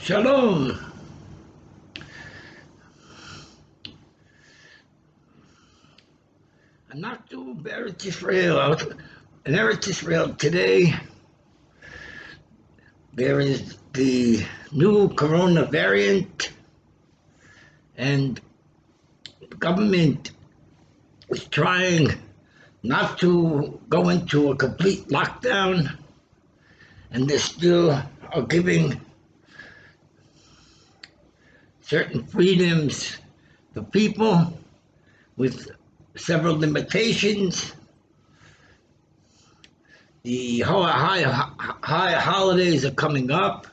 Shalom. Anaktu Eretz Israel. In Eretz Israel today, there is the new corona variant, and the government is trying not to go into a complete lockdown, and they still are giving certain freedoms to people with several limitations. The high holidays are coming up: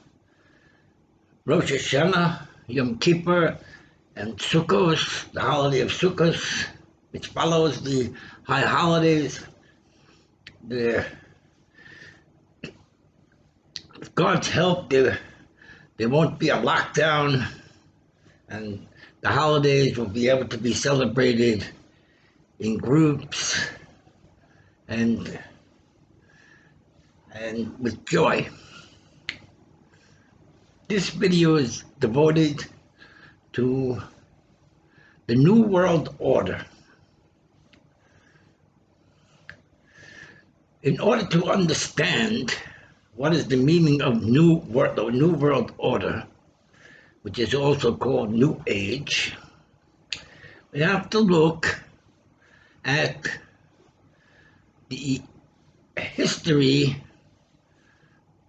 Rosh Hashanah, Yom Kippur, and Sukkot, the holiday of Sukkot, which follows the high holidays. With God's help, there won't be a lockdown, and the holidays will be able to be celebrated in groups and with joy. This video is devoted to the New World Order. In order to understand what is the meaning of the New World Order, which is also called New Age, we have to look at the history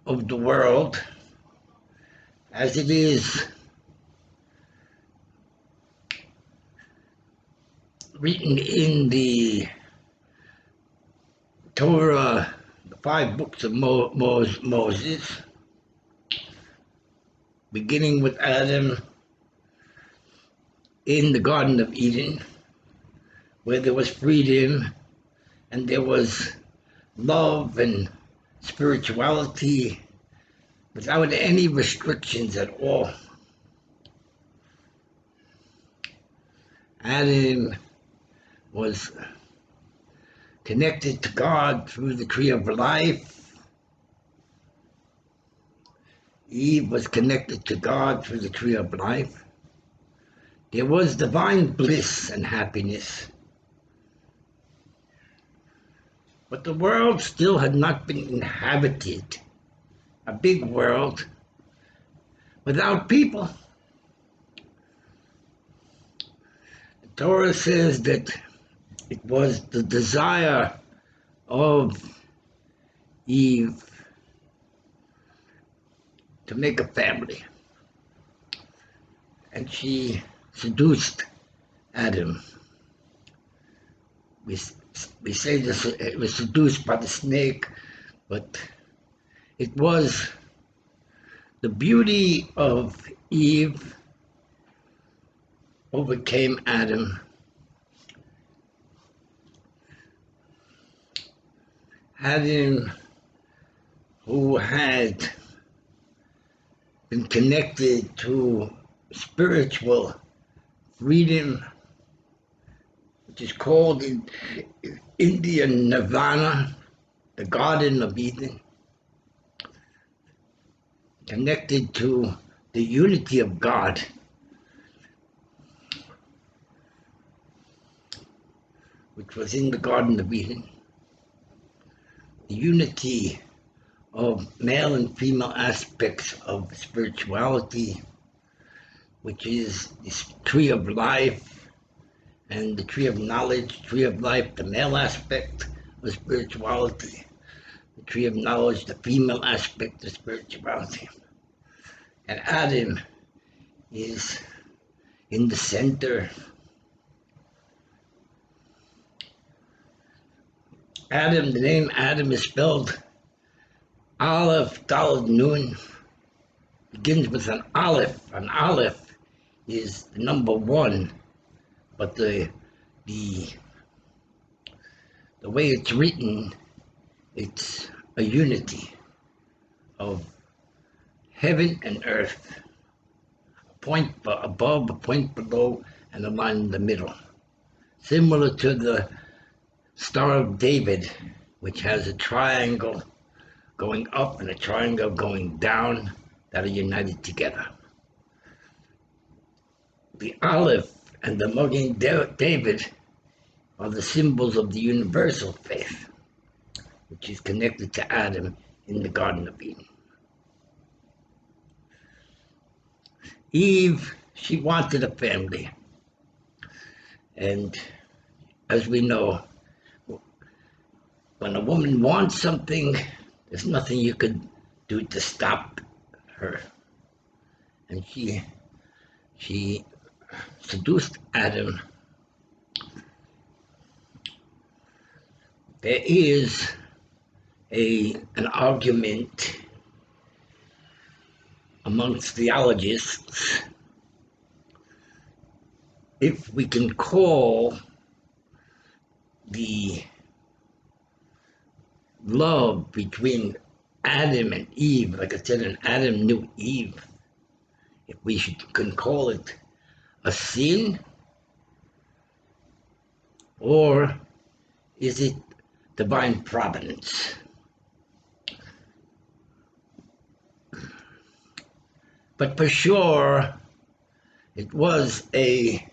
of the world as it is written in the Torah, the 5 books of Moses, beginning with Adam in the Garden of Eden, where there was freedom and there was love and spirituality without any restrictions at all. Adam was connected to God through the tree of life. Eve was connected to God through the tree of life. There was divine bliss and happiness. But the world still had not been inhabited. A big world without people. The Torah says that it was the desire of Eve to make a family, and she seduced Adam. We say this, it was seduced by the snake, but it was the beauty of Eve overcame Adam. Adam, who had been connected to spiritual freedom, which is called in Indian Nirvana, the Garden of Eden, connected to the unity of God, which was in the Garden of Eden, the unity of male and female aspects of spirituality, which is this tree of life and the tree of knowledge. Tree of life, the male aspect of spirituality; the tree of knowledge, the female aspect of spirituality. And Adam is in the center. Adam, the name Adam is spelled Aleph, Daled, Nun. Begins with an Aleph. An Aleph is the number 1, but the way it's written, it's a unity of heaven and earth. A point above, a point below, and a line in the middle. Similar to the Star of David, which has a triangle going up and a triangle going down. that are united together. The olive and the Magen David are the symbols of the universal faith, which is connected to Adam in the Garden of Eden. Eve, she wanted a family. And as we know, when a woman wants something, there's nothing you could do to stop her. And she seduced Adam. There is an argument amongst theologists if we can call the love between Adam and Eve, like I said, and Adam knew Eve, if we can call it a sin, or is it divine providence? But for sure, it was a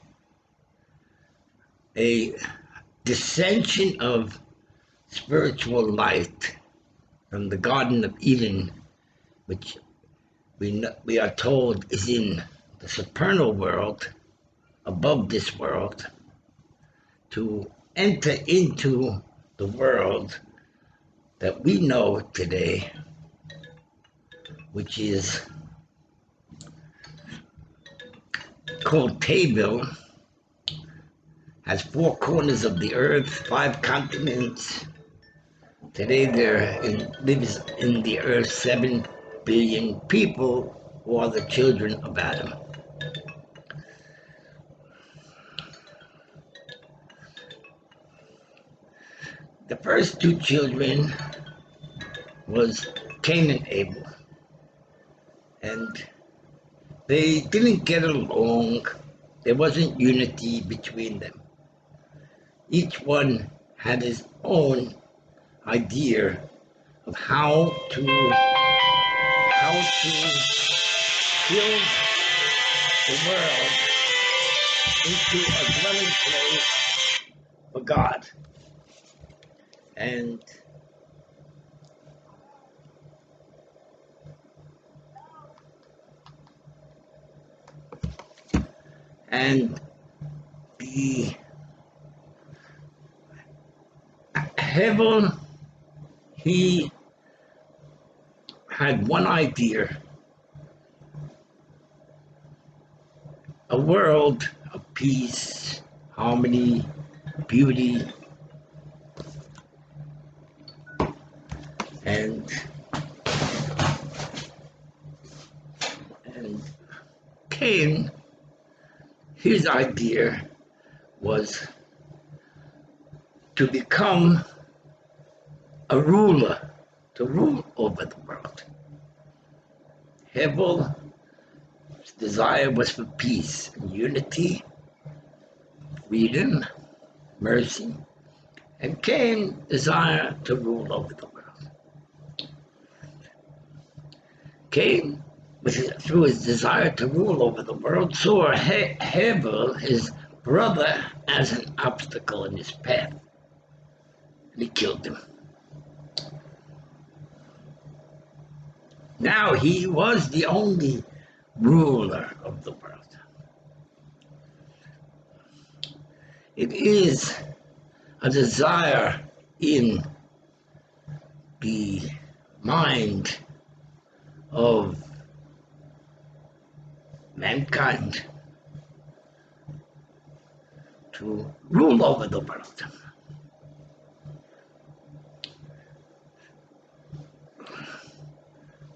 dissension of spiritual light from the Garden of Eden, which we are told is in the supernal world, above this world, to enter into the world that we know today, which is called Table, has 4 corners of the earth, 5 continents. Today lives in the earth 7 billion people who are the children of Adam. The first 2 children was Cain and Abel. And they didn't get along. There wasn't unity between them. Each one had his own idea of how to build the world into a dwelling place for God. And the Heaven, he had one idea: a world of peace, harmony, beauty, and Cain, his idea was to become a ruler, to rule over the world. Hevel's desire was for peace, unity, freedom, mercy, and Cain's desire to rule over the world. Cain, through his desire to rule over the world, saw Hevel, his brother, as an obstacle in his path, and he killed him. Now he was the only ruler of the world. It is a desire in the mind of mankind to rule over the world.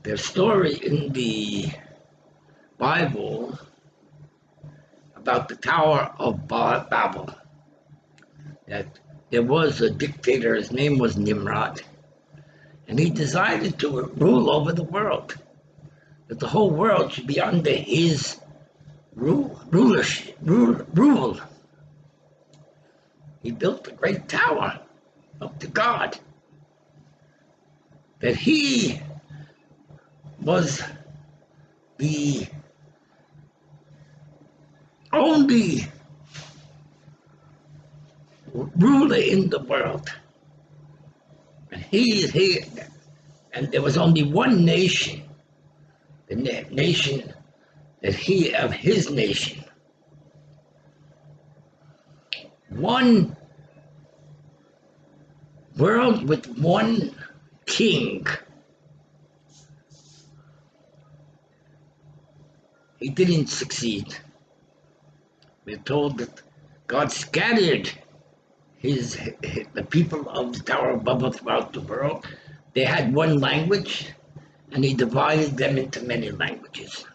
There's a story in the Bible about the Tower of Babel, that there was a dictator, his name was Nimrod, and he decided to rule over the world, that the whole world should be under his rule. He built a great tower up to God, that he was the only ruler in the world. And and there was only one nation, the nation of his nation. One world with one king. He didn't succeed. We're told that God scattered the people of the Tower of Babel throughout the world. They had one language, and he divided them into many languages.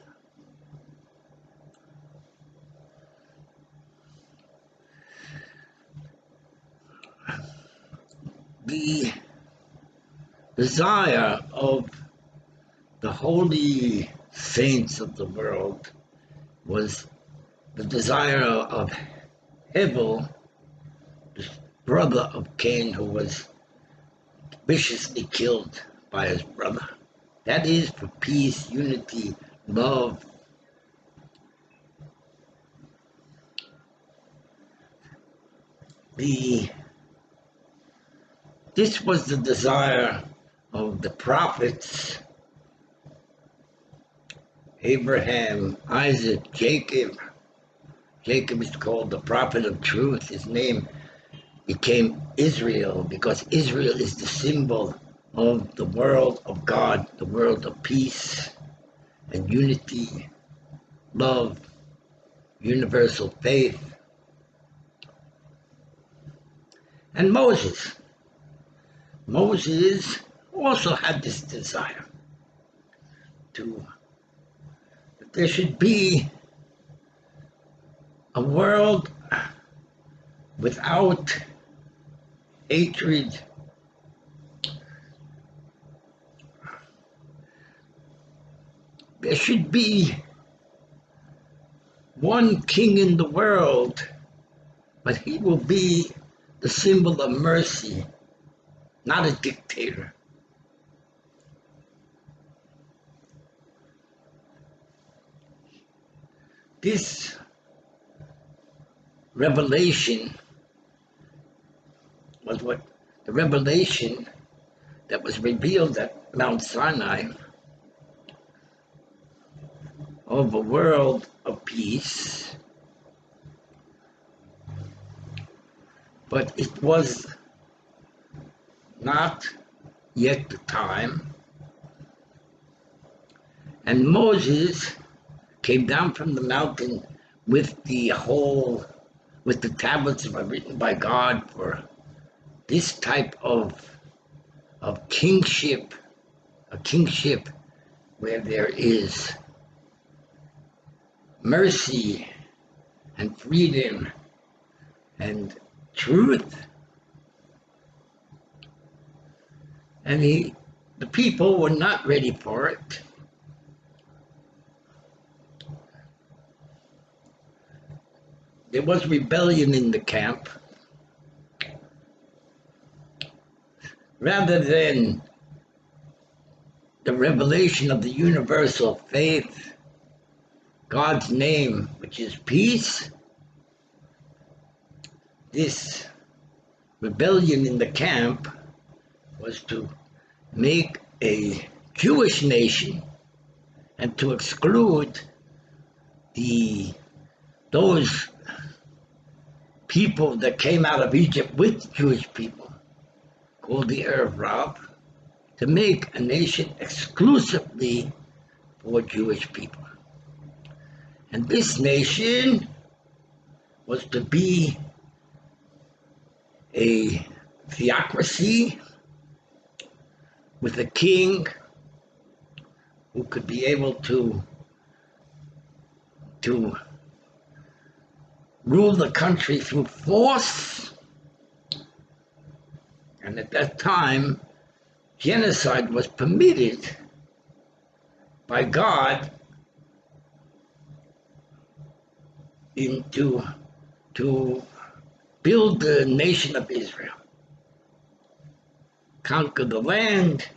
The desire of the holy saints of the world was the desire of Hevel, the brother of Cain, who was viciously killed by his brother. That is for peace, unity, love. This was the desire of the prophets, Abraham, Isaac, Jacob. Jacob is called the prophet of truth. His name became Israel because Israel is the symbol of the world of God, the world of peace and unity, love, universal faith. And Moses also had this desire that there should be a world without hatred, there should be one king in the world, but he will be the symbol of mercy, not a dictator. This revelation was the revelation that was revealed at Mount Sinai of a world of peace, but it was not yet the time. And Moses came down from the mountain with the tablets that were written by God for this type of kingship, a kingship where there is mercy and freedom and truth. And the people were not ready for it. There was rebellion in the camp. Rather than the revelation of the universal faith, God's name, which is peace, this rebellion in the camp was to make a Jewish nation and to exclude those people that came out of Egypt with Jewish people, called the Arab, to make a nation exclusively for Jewish people. And this nation was to be a theocracy with a king who could be able to rule the country through force. And at that time, genocide was permitted by God to build the nation of Israel, conquer the land,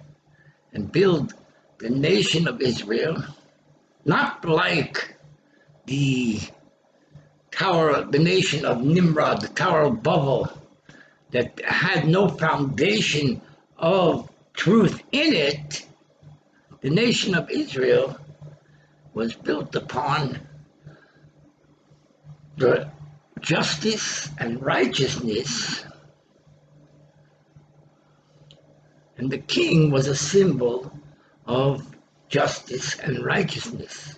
and build the nation of Israel not like the the nation of Nimrod, the Tower of Babel, that had no foundation of truth in it. The nation of Israel was built upon the justice and righteousness, and the king was a symbol of justice and righteousness.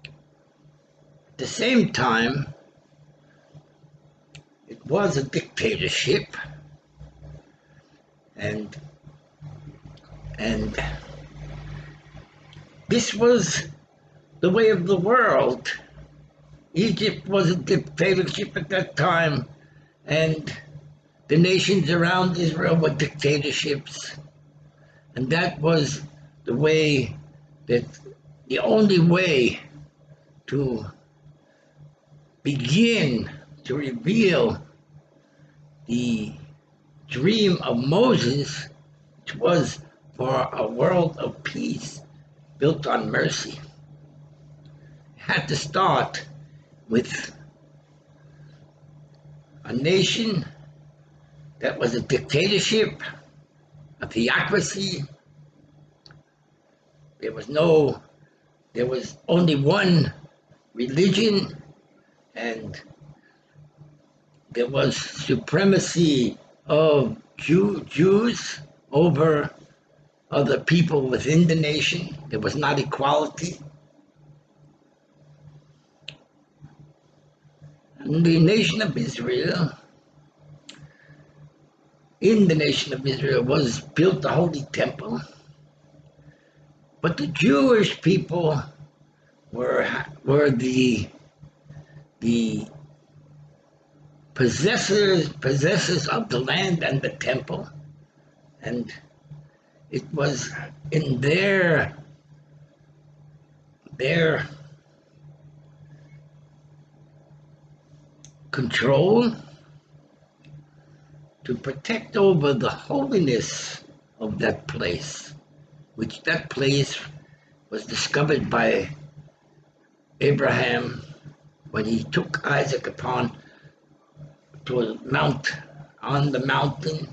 At the same time, it was a dictatorship, and this was the way of the world. Egypt was a dictatorship at that time, and the nations around Israel were dictatorships. And that was the way, that the only way to begin to reveal the dream of Moses, which was for a world of peace built on mercy, had to start with a nation that was a dictatorship, a theocracy. There was only one religion, and there was supremacy of Jews over other people within the nation. There was not equality. And the nation of Israel, in the nation of Israel, was built the Holy Temple. But the Jewish people were the possessors of the land and the temple, and it was in their control to protect over the holiness of that place, which that place was discovered by Abraham when he took Isaac to a mount, on the mountain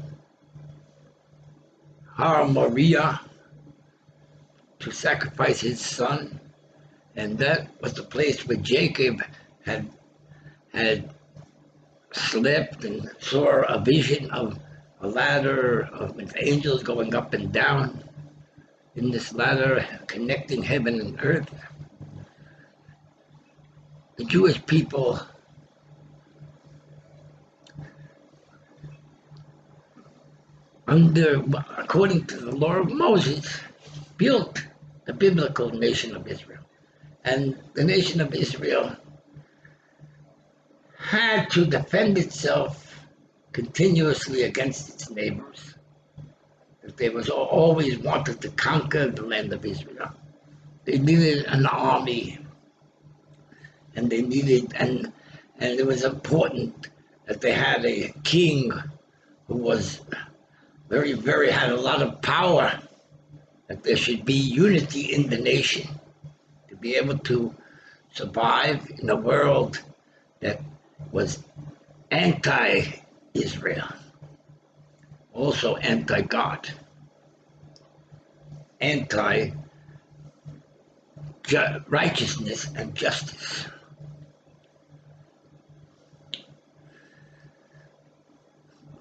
Har Moriah, to sacrifice his son. And that was the place where Jacob had slept and saw a vision of a ladder with angels going up and down in this ladder connecting heaven and earth. The Jewish people according to the law of Moses, built the biblical nation of Israel. And the nation of Israel had to defend itself continuously against its neighbors. They was always wanted to conquer the land of Israel. They needed an army, and it was important that they had a king who was had a lot of power, that there should be unity in the nation to be able to survive in a world that was anti-Israel, also anti-God, anti-righteousness and justice.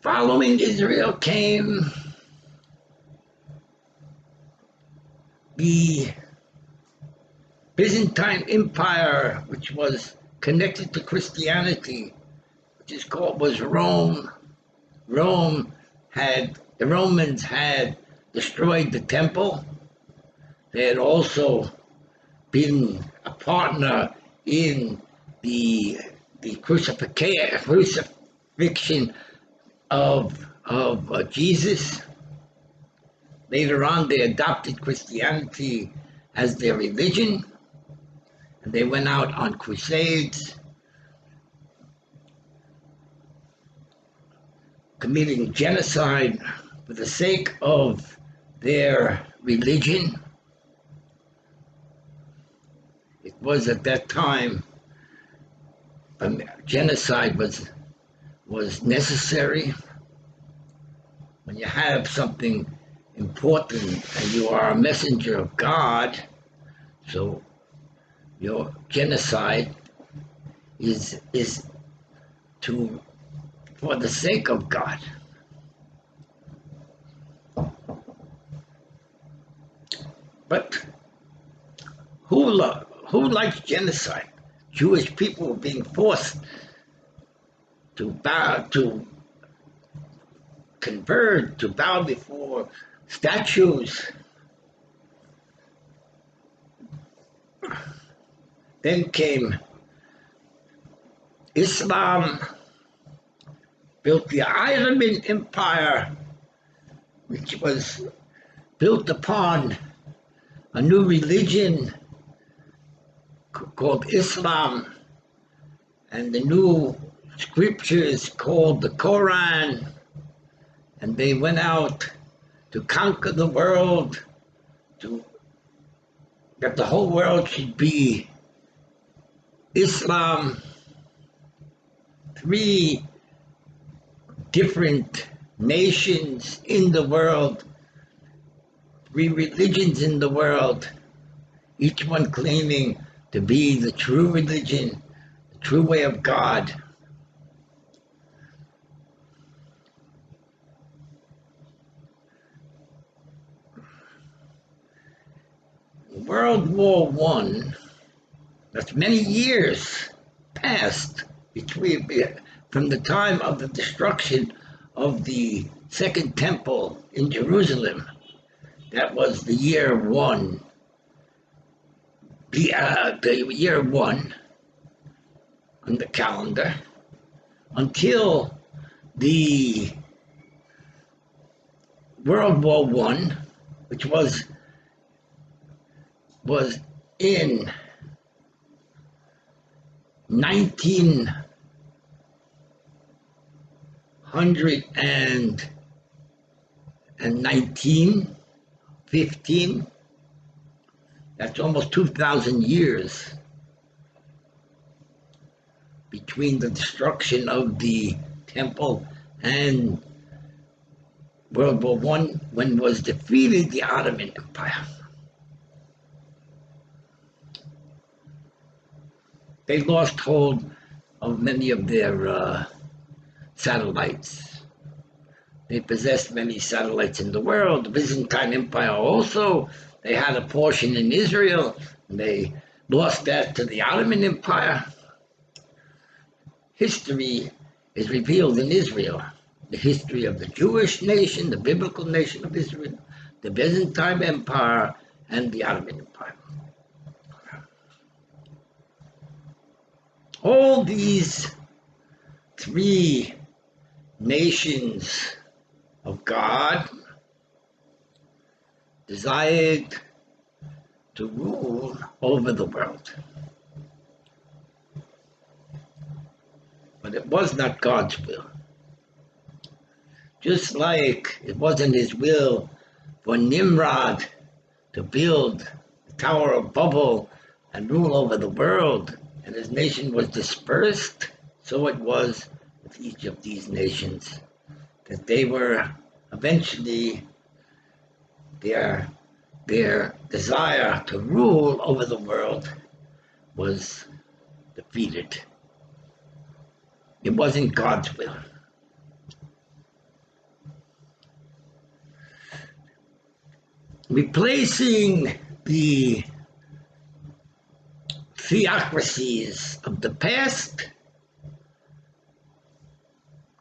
Following Israel came the Byzantine Empire, which was connected to Christianity, was Rome. The Romans had destroyed the temple. They had also been a partner in the crucifixion of Jesus. Later on, they adopted Christianity as their religion, and they went out on crusades, committing genocide for the sake of their religion. was at that time, genocide was necessary. When you have something important and you are a messenger of God, so your genocide is to for the sake of God. But who likes genocide? Jewish people were being forced to bow, to convert, to bow before statues. Then came Islam, built the Ottoman Empire, which was built upon a new religion called Islam, and the new scriptures called the Quran, and they went out to conquer the world, to that the whole world should be Islam. 3 different nations in the world, 3 religions in the world, each one claiming to be the true religion, the true way of God. World War I, that's many years passed between from the time of the destruction of the Second Temple in Jerusalem. That was the year 1. The year 1 on the calendar, until the World War I, which was in 1919, 15. That's almost 2,000 years between the destruction of the temple and World War I, when was defeated the Ottoman Empire. They lost hold of many of their satellites. They possessed many satellites in the world. The Byzantine Empire also, they had a portion in Israel, and they lost that to the Ottoman Empire. History is revealed in Israel. The history of the Jewish nation, the biblical nation of Israel, the Byzantine Empire, and the Ottoman Empire. All these 3 nations of God desired to rule over the world. But it was not God's will. Just like it wasn't his will for Nimrod to build the Tower of Babel and rule over the world, and his nation was dispersed, so it was with each of these nations, that they were eventually, their desire to rule over the world was defeated. It wasn't God's will. Replacing the theocracies of the past,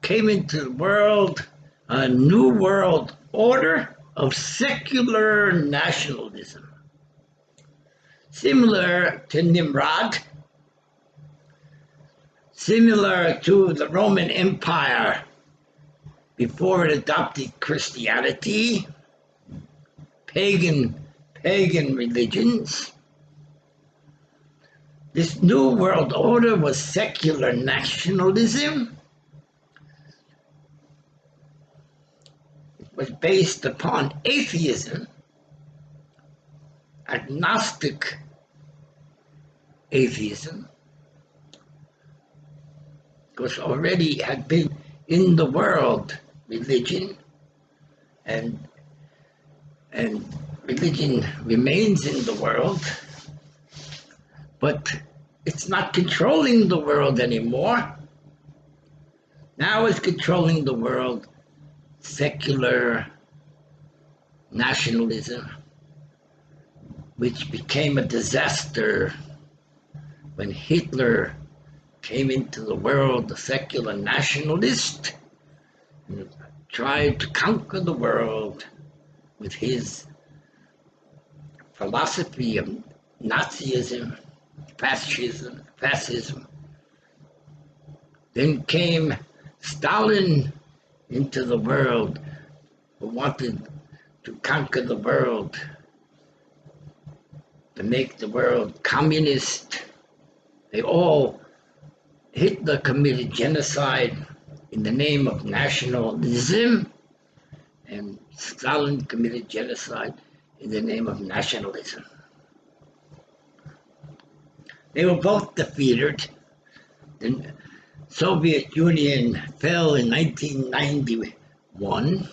came into the world a new world order of secular nationalism, similar to Nimrod, similar to the Roman Empire before it adopted Christianity, pagan religions. This new world order was secular nationalism. It was based upon atheism, agnostic atheism, because already had been in the world religion, and and religion remains in the world, but it's not controlling the world anymore. Now it's controlling the world secular nationalism, which became a disaster when Hitler came into the world, a secular nationalist, and tried to conquer the world with his philosophy of Nazism, fascism. Then came Stalin into the world, who wanted to conquer the world, to make the world communist. Hitler committed genocide in the name of nationalism, and Stalin committed genocide in the name of nationalism. They were both defeated. The Soviet Union fell in 1991,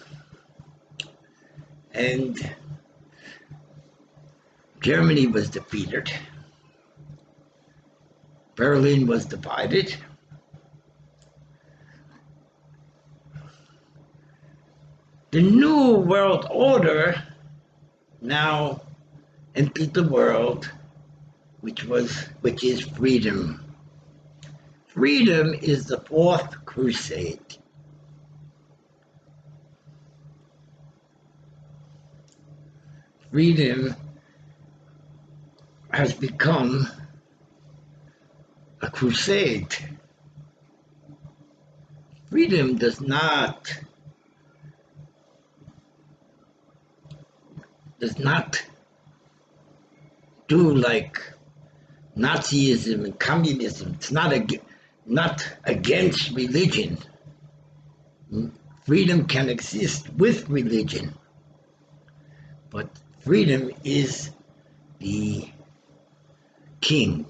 and Germany was defeated. Berlin was divided. The New World Order now entered the world, which is freedom. Freedom is the fourth crusade. Freedom has become a crusade. Freedom does not do like Nazism and communism. It's not against religion. Freedom can exist with religion, but freedom is the king.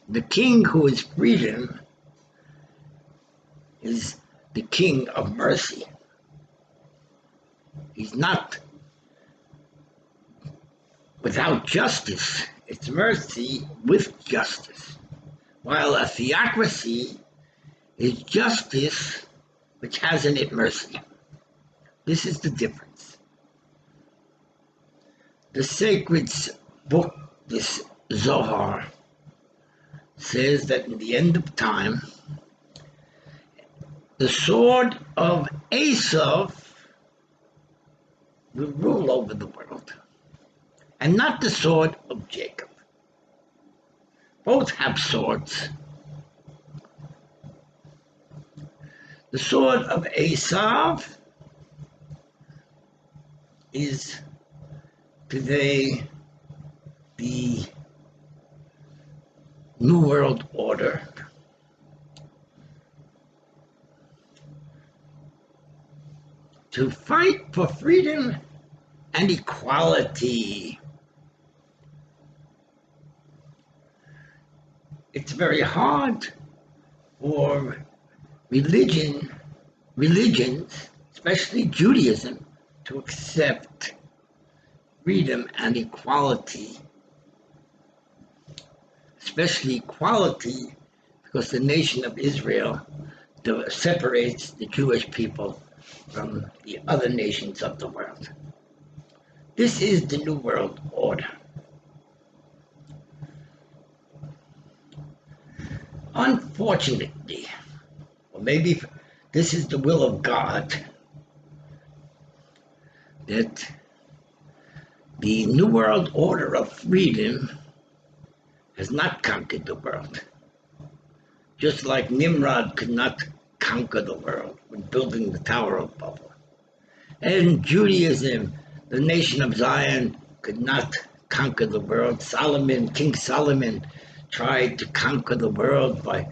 The king who is freedom is the king of mercy. He's not without justice. It's mercy with justice. While a theocracy is justice which has in it mercy. This is the difference. The sacred book, this Zohar, says that in the end of time, the sword of Esau will rule over the world, and not the sword of Jacob. Both have swords. The sword of Esau is today the New World Order. To fight for freedom and equality. It's very hard for religions, especially Judaism, to accept freedom and equality. Especially equality, because the nation of Israel separates the Jewish people from the other nations of the world. This is the New World Order. Unfortunately, or maybe this is the will of God, that the New World Order of freedom has not conquered the world. Just like Nimrod could not conquer the world when building the Tower of Babel. And Judaism, the nation of Zion, could not conquer the world. King Solomon, tried to conquer the world by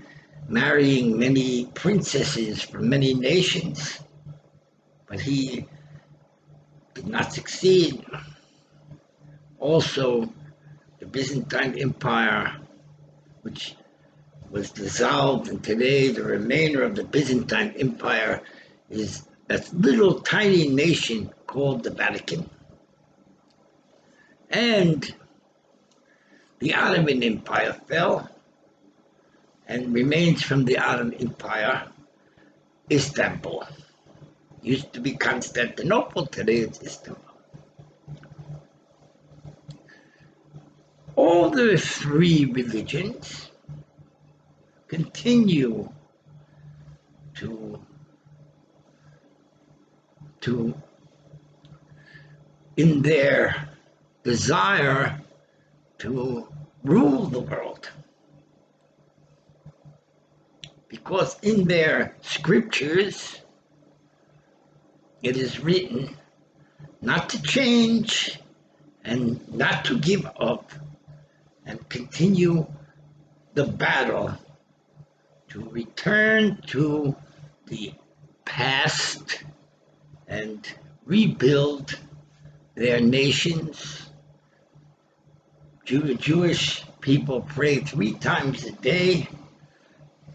marrying many princesses from many nations, but he did not succeed. Also, the Byzantine Empire, which was dissolved, and today the remainder of the Byzantine Empire is a little tiny nation called the Vatican. And the Ottoman Empire fell, and remains from the Ottoman Empire Istanbul. Used to be Constantinople, today it's Istanbul. All the three religions continue to in their desire to rule the world. Because in their scriptures, it is written not to change and not to give up and continue the battle to return to the past and rebuild their nations. Jewish people pray 3 times a day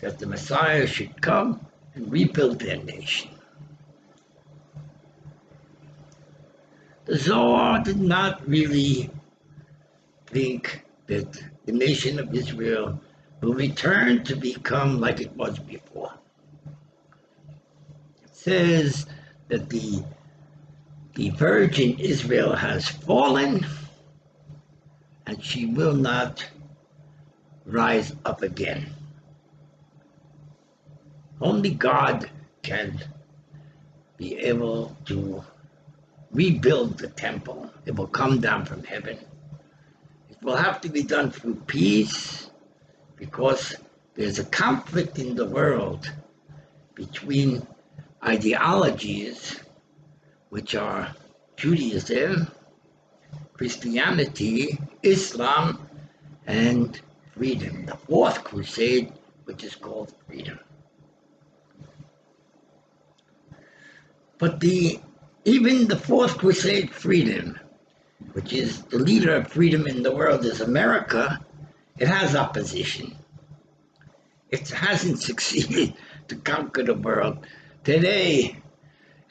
that the Messiah should come and rebuild their nation. The Zohar did not really think that the nation of Israel will return to become like it was before. It says that the virgin Israel has fallen and she will not rise up again. Only God can be able to rebuild the temple. It will come down from heaven. It will have to be done through peace, because there's a conflict in the world between ideologies, which are Judaism, Christianity, Islam, and freedom. The fourth crusade, which is called freedom. But even the fourth crusade, freedom, which is the leader of freedom in the world, is America, it has opposition. It hasn't succeeded to conquer the world. Today,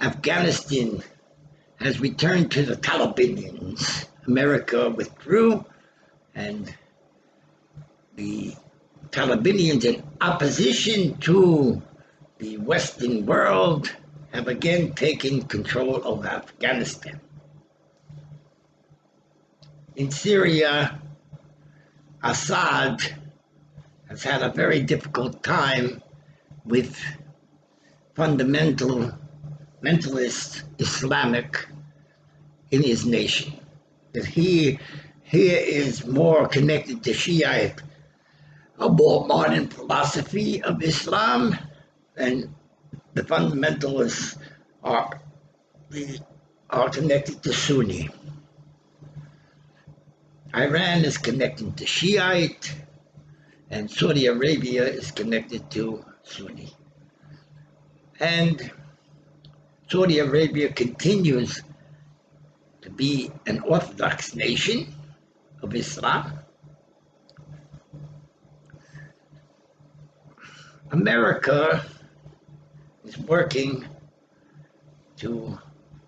Afghanistan has returned to the Taliban. America withdrew, and the Taliban, in opposition to the Western world, have again taken control of Afghanistan. In Syria, Assad has had a very difficult time with fundamentalist Islamic in his nation. That he is more connected to Shiite, a more modern philosophy of Islam, and the fundamentalists are connected to Sunni. Iran is connected to Shiite, and Saudi Arabia is connected to Sunni. And Saudi Arabia continues to be an Orthodox nation of Islam. America is working to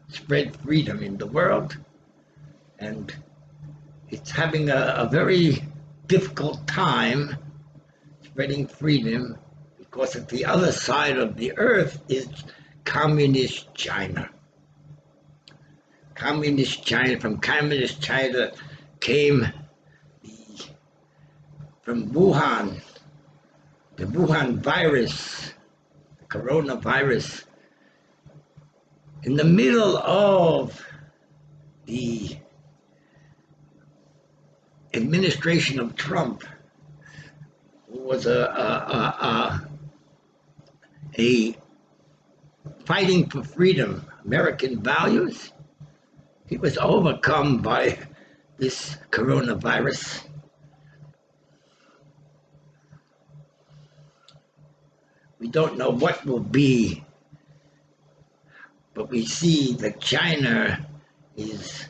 spread freedom in the world, and it's having a very difficult time spreading freedom because at the other side of the earth is communist China. From communist China came from Wuhan, the Wuhan virus, the coronavirus. In the middle of the administration of Trump, who was a fighting for freedom, American values, he was overcome by this coronavirus. We don't know what will be, but we see that China is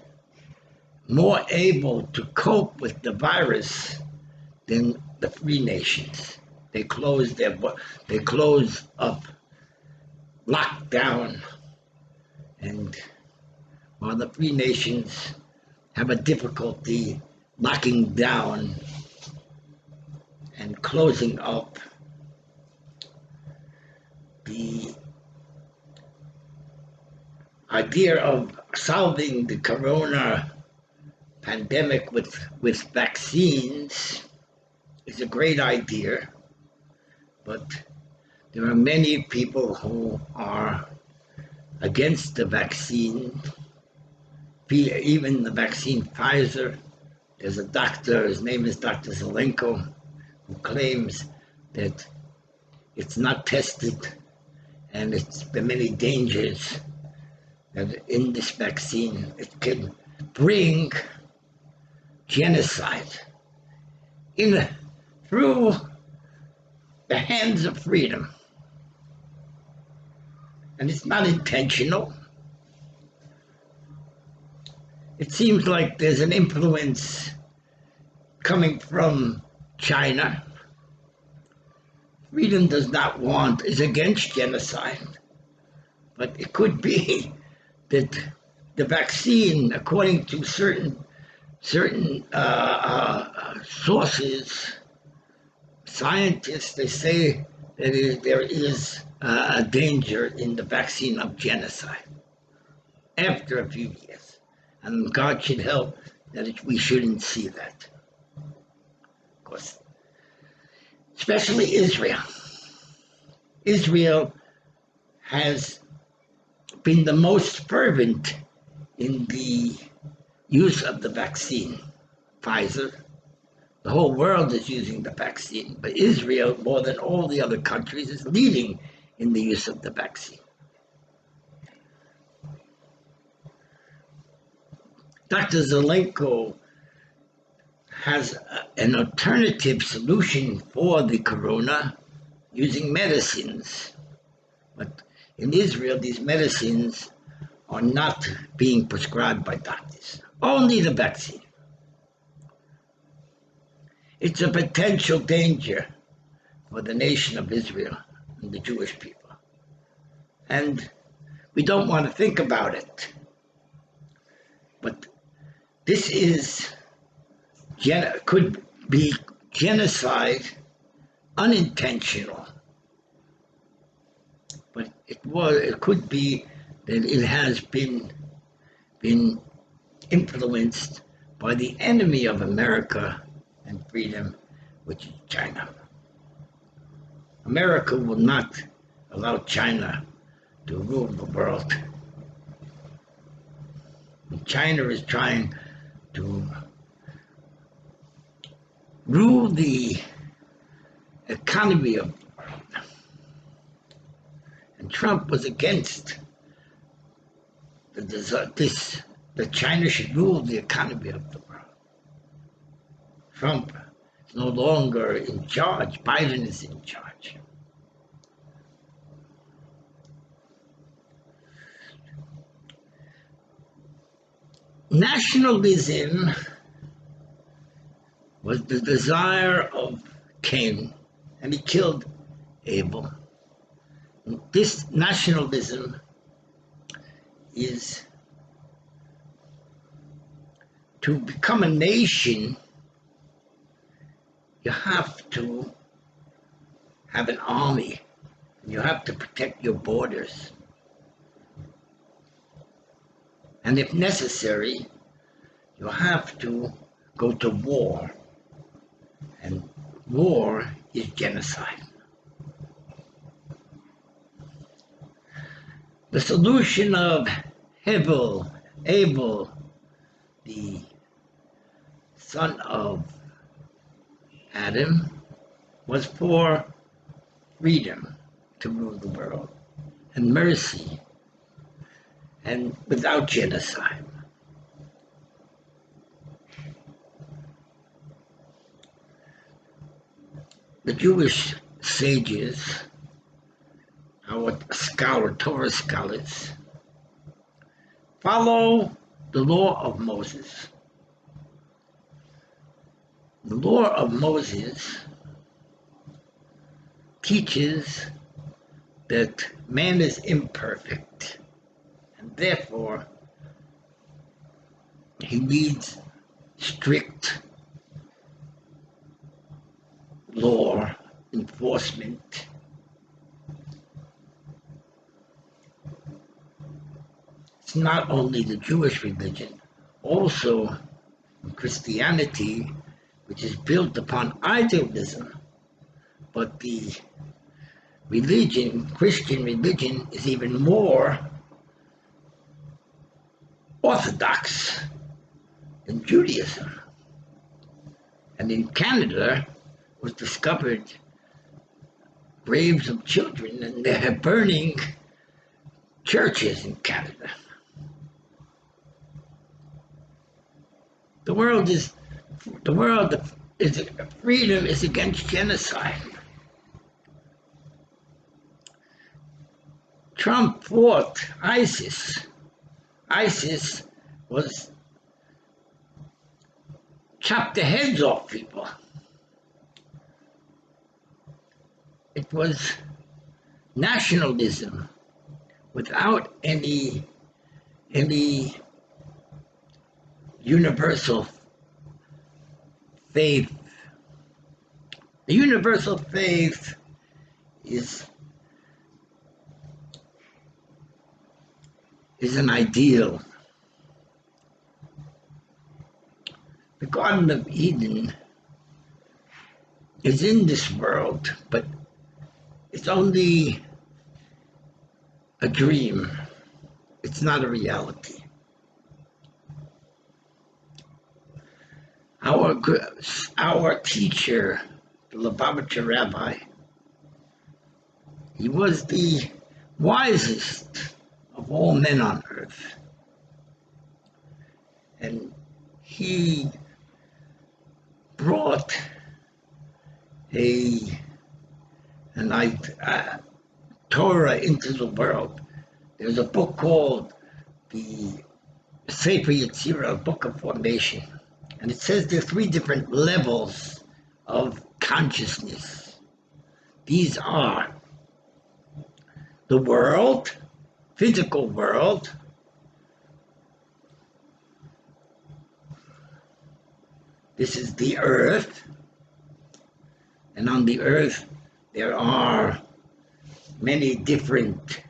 more able to cope with the virus than the free nations. They closed up, locked down, and while the free nations have a difficulty locking down and closing up, the idea of solving the corona pandemic with vaccines is a great idea, but there are many people who are against the vaccine, even the vaccine Pfizer. There's a doctor, his name is Dr. Zelenko, who claims that it's not tested and it's been many dangers that in this vaccine it can bring genocide through the hands of freedom. And it's not intentional. It seems like there's an influence coming from China. Freedom is against genocide, but it could be that the vaccine, according to certain sources, scientists, they say that there is a danger in the vaccine of genocide after a few years. And God should help that we shouldn't see that. Of course, especially Israel. Israel has been the most fervent in the use of the vaccine, Pfizer. The whole world is using the vaccine, but Israel, more than all the other countries, is leading in the use of the vaccine. Dr. Zelenko has an alternative solution for the corona using medicines. But in Israel, these medicines are not being prescribed by doctors, only the vaccine. It's a potential danger for the nation of Israel and the Jewish people. And we don't want to think about it. But this could be genocide, unintentional. But it could be that it has been influenced by the enemy of America and freedom, which is China. America will not allow China to rule the world. And China is trying to rule the economy of the world. And Trump was against that China should rule the economy of the world. Trump is no longer in charge. Biden is in charge. Nationalism was the desire of Cain, and he killed Abel. This nationalism is to become a nation. You have to have an army. You have to protect your borders. And if necessary, you have to go to war. And war is genocide. The solution of Abel, the son of Adam, was for freedom to rule the world and mercy and without genocide. The Jewish sages, our Torah scholars, follow the law of Moses The law of Moses teaches that man is imperfect, and therefore he needs strict law enforcement. It's not only the Jewish religion, also Christianity, which is built upon idealism, but the religion, Christian religion, is even more orthodox than Judaism. And in Canada was discovered graves of children, and they're burning churches in Canada. The world is freedom is against genocide. Trump fought ISIS. ISIS was chopped the heads off people. It was nationalism without any universal faith. The universal faith is an ideal. The Garden of Eden is in this world, but it's only a dream. It's not a reality. Our teacher, the Lubavitcher rabbi, he was the wisest of all men on earth. And he brought Torah into the world. There's a book called the Sefer Yetzirah, a book of formation. And it says there are 3 different levels of consciousness. These are the world, physical world, this is the earth, and on the earth there are many different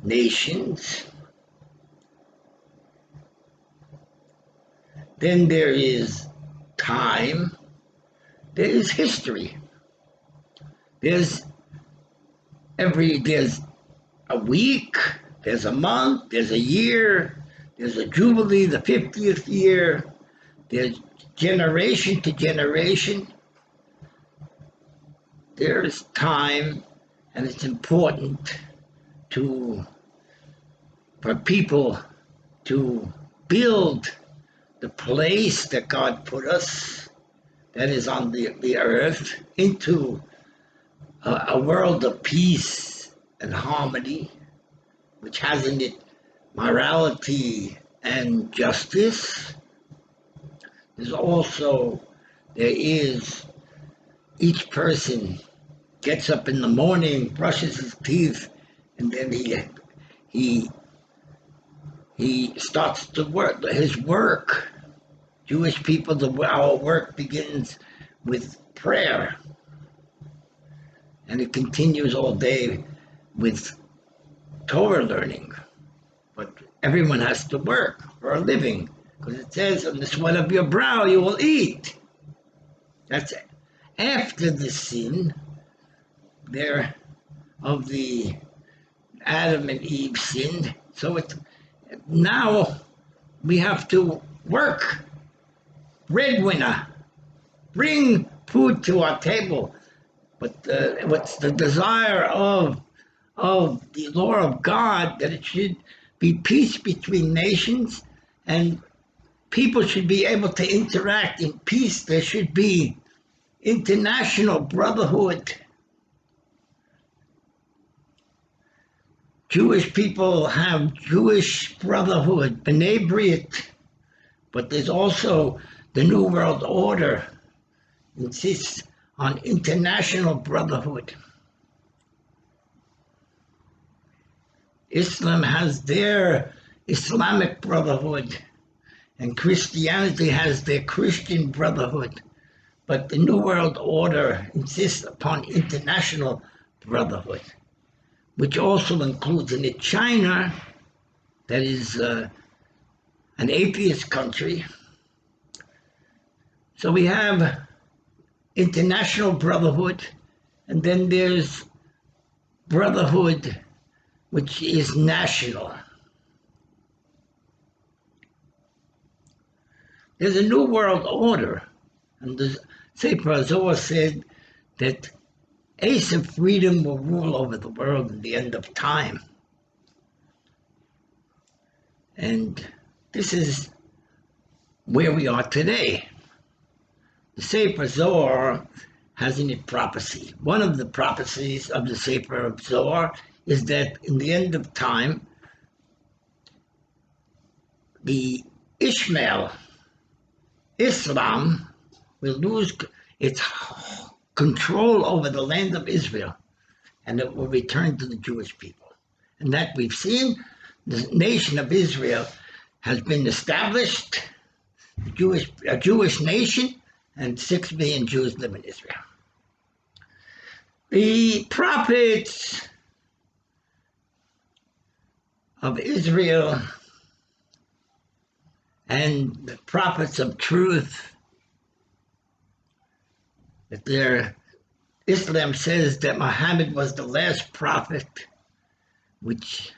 nations. Then there is time, there is history. There's a week, there's a month, there's a year, there's a jubilee, the 50th year, there's generation to generation. There's time, and it's important for people to build the place that God put us, that is on the earth, into a world of peace and harmony, which has in it morality and justice. Each person gets up in the morning, brushes his teeth, and then he starts to work his work. Jewish people, our work begins with prayer, and it continues all day with Torah learning. But everyone has to work for a living, because it says, on the sweat of your brow you will eat. That's after the sin of the Adam and Eve sinned. So now we have to work. Breadwinner, bring food to our table. But what's the desire of the law of God, that it should be peace between nations, and people should be able to interact in peace. There should be international brotherhood. Jewish people have Jewish brotherhood, B'nai B'rith, but there's also the New World Order, insists on international brotherhood. Islam has their Islamic brotherhood, and Christianity has their Christian brotherhood. But the New World Order insists upon international brotherhood, which also includes in it China, that is an atheist country. So we have international brotherhood, and then there's brotherhood which is national. There's a new world order, and the Sefer Zohar said that Ace of freedom will rule over the world at the end of time. And this is where we are today. The Sefer Zohar has in it prophecy. One of the prophecies of the Sefer of Zohar is that in the end of time, the Ishmael, Islam, will lose its control over the land of Israel, and it will return to the Jewish people. And that we've seen, the nation of Israel has been established, a Jewish nation, and 6 million Jews live in Israel. The prophets of Israel and the prophets of truth, that Islam says that Muhammad was the last prophet, which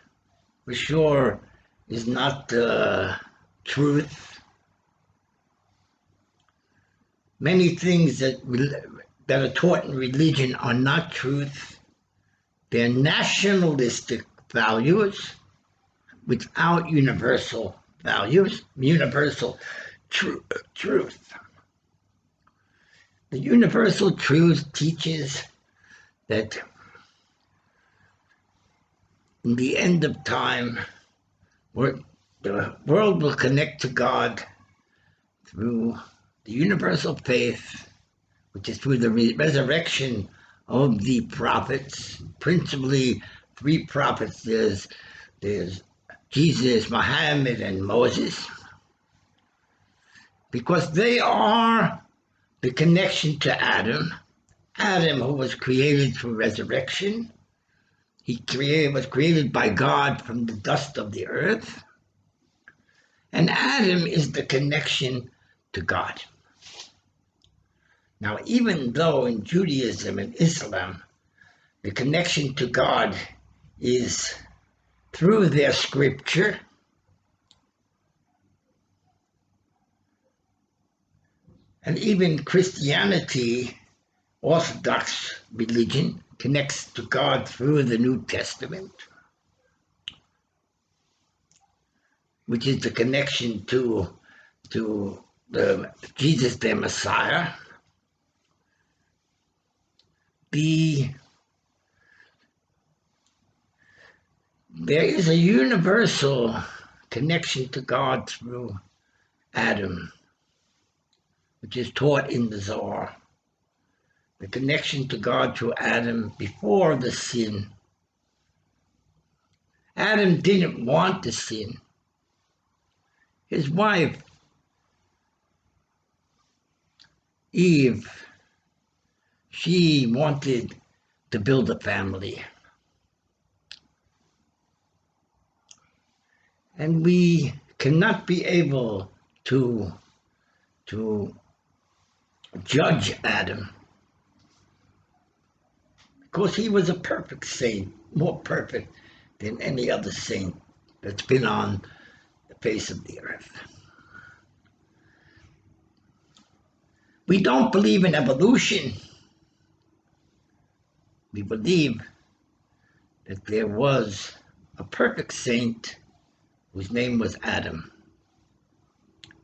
for sure is not truth. Many things that are taught in religion are not truth. They're nationalistic values without universal values, universal truth. The universal truth teaches that in the end of time, the world will connect to God through the universal faith, which is through the resurrection of the prophets, principally 3 prophets. There's Jesus, Muhammad, and Moses, because they are the connection to Adam. Adam, who was created through resurrection, was created by God from the dust of the earth, and Adam is the connection to God. Now, even though in Judaism and Islam, the connection to God is through their scripture, and even Christianity, Orthodox religion, connects to God through the New Testament, which is the connection to Jesus, their Messiah. There is a universal connection to God through Adam, which is taught in the Zohar. The connection to God through Adam before the sin. Adam didn't want to sin. His wife, Eve, she wanted to build a family. And we cannot be able to judge Adam, because he was a perfect saint, more perfect than any other saint that's been on the face of the earth. We don't believe in evolution. We believe that there was a perfect saint whose name was Adam.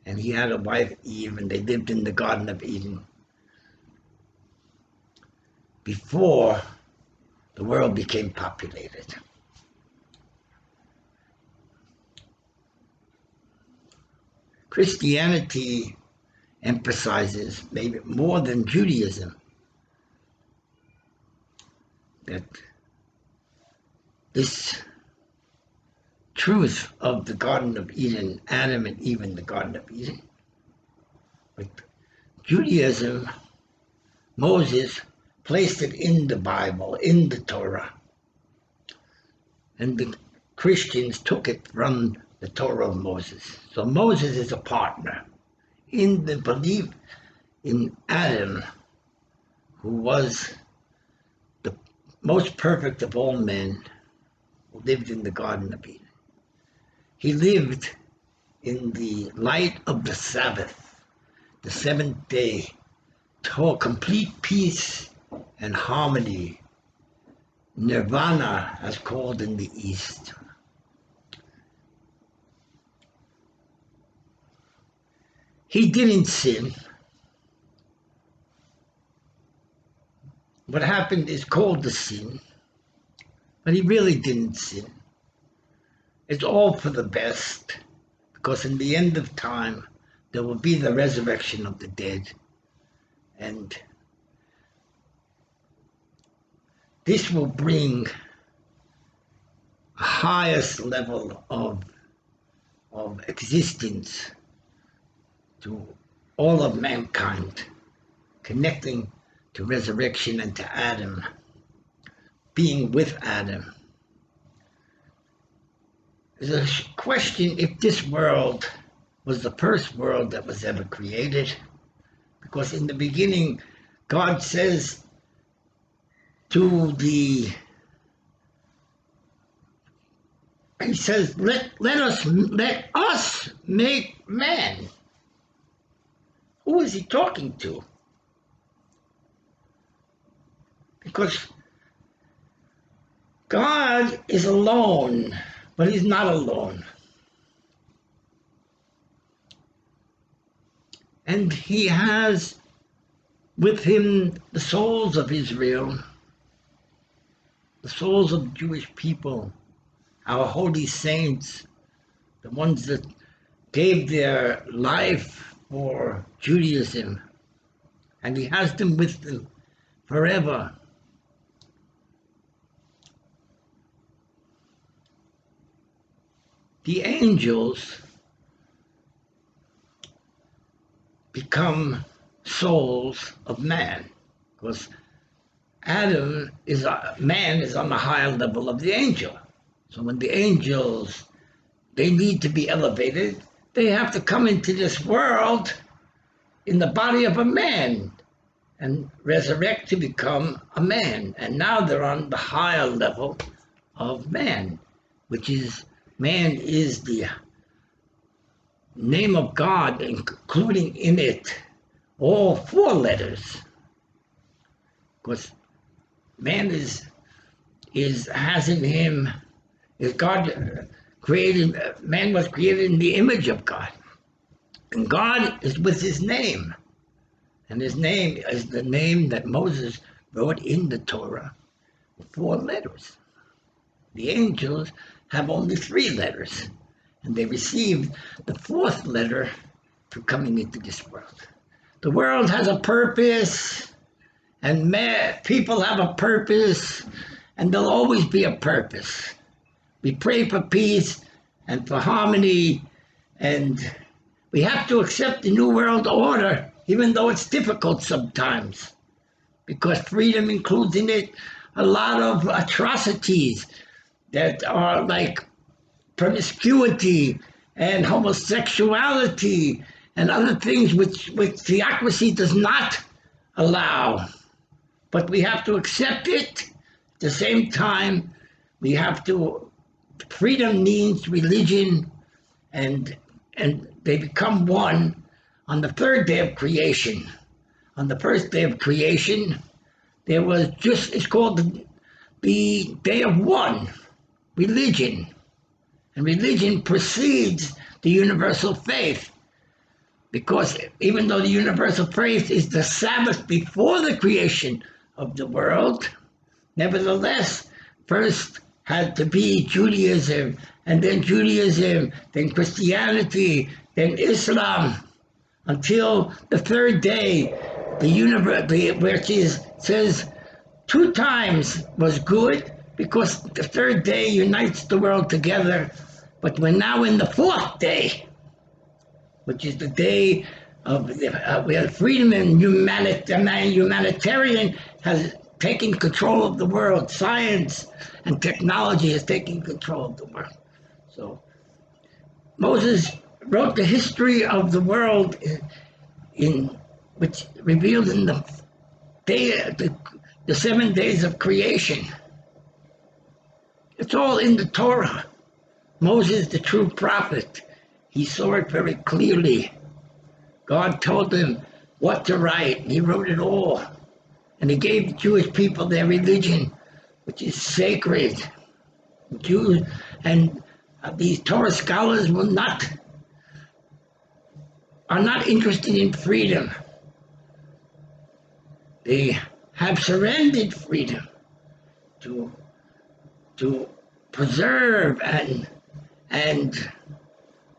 And he had a wife, Eve, and they lived in the Garden of Eden before the world became populated. Christianity emphasizes, maybe more than Judaism, that this truth of the Garden of Eden, Adam and Eve in the Garden of Eden. But Judaism, Moses placed it in the Bible, in the Torah. And the Christians took it from the Torah of Moses. So Moses is a partner in the belief in Adam, who was the most perfect of all men, who lived in the Garden of Eden. He lived in the light of the Sabbath, the seventh day, toward complete peace and harmony, nirvana as called in the East. He didn't sin. What happened is called the sin, but he really didn't sin. It's all for the best, because in the end of time, there will be the resurrection of the dead. And this will bring a highest level of existence to all of mankind, connecting to resurrection and to Adam, being with Adam. There's a question if this world was the first world that was ever created, because in the beginning, God says let us make man. Who is he talking to? Because God is alone, but he's not alone. And he has with him the souls of Israel, the souls of the Jewish people, our holy saints, the ones that gave their life for Judaism, and he has them with him forever. The angels become souls of man, because man is on the higher level of the angel. So when the angels, they need to be elevated, they have to come into this world in the body of a man and resurrect to become a man. And now they're on the higher level of man, which is, man is the name of God, including in it all four letters. Because man has in him, is God created, man was created in the image of God. And God is with his name. And his name is the name that Moses wrote in the Torah, 4 letters. The angels have only 3 letters, and they received the 4th letter for coming into this world. The world has a purpose, and people have a purpose, and there'll always be a purpose. We pray for peace and for harmony, and we have to accept the New World Order, even though it's difficult sometimes, because freedom includes in it a lot of atrocities that are like promiscuity and homosexuality and other things which theocracy does not allow. But we have to accept it. At the same time, we have to, freedom means religion, and they become one on the 3rd day of creation. On the 1st day of creation, there was it's called the day of one, religion. And religion precedes the universal faith, because even though the universal faith is the Sabbath before the creation of the world, nevertheless, first had to be Judaism, and then Christianity, then Islam. until the third day. The universe, where it says 2 times was good because the third day unites the world together. But we're now in the fourth day, which is the day of where freedom and humanitarian has taken control of the world. Science and technology has taken control of the world. So Moses wrote the history of the world in which revealed in the 7 days of creation. It's all in the Torah. Moses, the true prophet, he saw it very clearly. God told him what to write, and he wrote it all. And he gave the Jewish people their religion, which is sacred. Jews and these Torah scholars are not interested in freedom. They have surrendered freedom to preserve and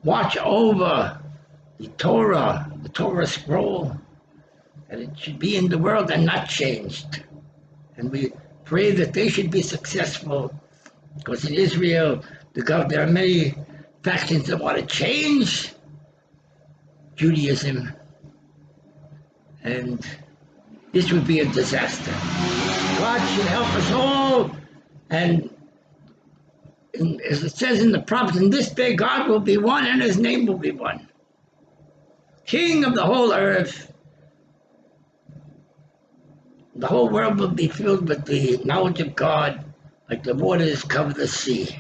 watch over the Torah scroll, that it should be in the world and not changed. And we pray that they should be successful, because in Israel, there are many factions that want to change Judaism, and this would be a disaster. God should help us all, and as it says in the prophets, in this day God will be one and his name will be one. King of the whole earth. The whole world will be filled with the knowledge of God like the waters cover the sea.